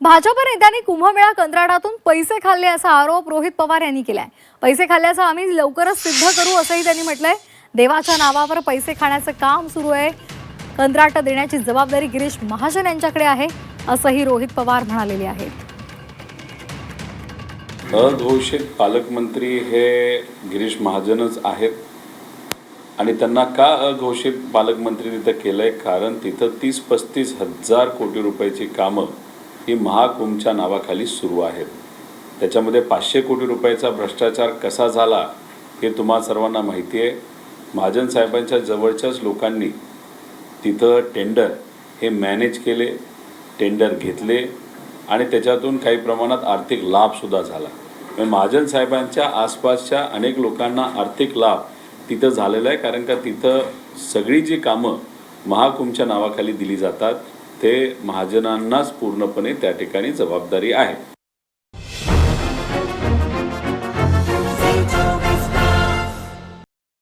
भाजप नेत्यांनी कुंभमेळा कंत्राटातून पैसे खाल्ले असा आरोप रोहित पवार यांनी केलाय। पैसे खाल्ल्याचं आम्ही लवकरच सिद्ध करू असंही त्यांनी म्हटलंय। देवाच्या नावावर पैसे खाण्याचं काम सुरू आहे। कंत्राट देण्याची जबाबदारी गिरीश महाजन यांच्याकडे आहे असंही रोहित पवार म्हणालेले आहेत। अघोषित पालकमंत्री हे गिरीश महाजनच आहेत आणि त्यांना का अघोषित पालकमंत्री तिथं केलंय, कारण तिथं 30-35 हजार कोटी रुपयाची कामं ही महाकुंभच्या नावाखाली सुरू आहेत। त्याच्यामध्ये 500 कोटी रुपयाचा भ्रष्टाचार कसा झाला हे तुम्हा सर्वांना माहिती आहे। महाजन साहेबांच्या जवळच्याच लोकांनी तिथं टेंडर हे मॅनेज केले, टेंडर घेतले आणि त्याच्यातून काही प्रमाणात आर्थिक लाभसुद्धा झाला। महाजन साहेबांच्या आसपासच्या अनेक लोकांना आर्थिक लाभ तिथं झालेला आहे, कारण का तिथं सगळी जी कामं महाकुंभच्या नावाखाली दिली जातात ते महाजनांनाच पूर्णपणे त्या ठिकाणी जबाबदारी आहे।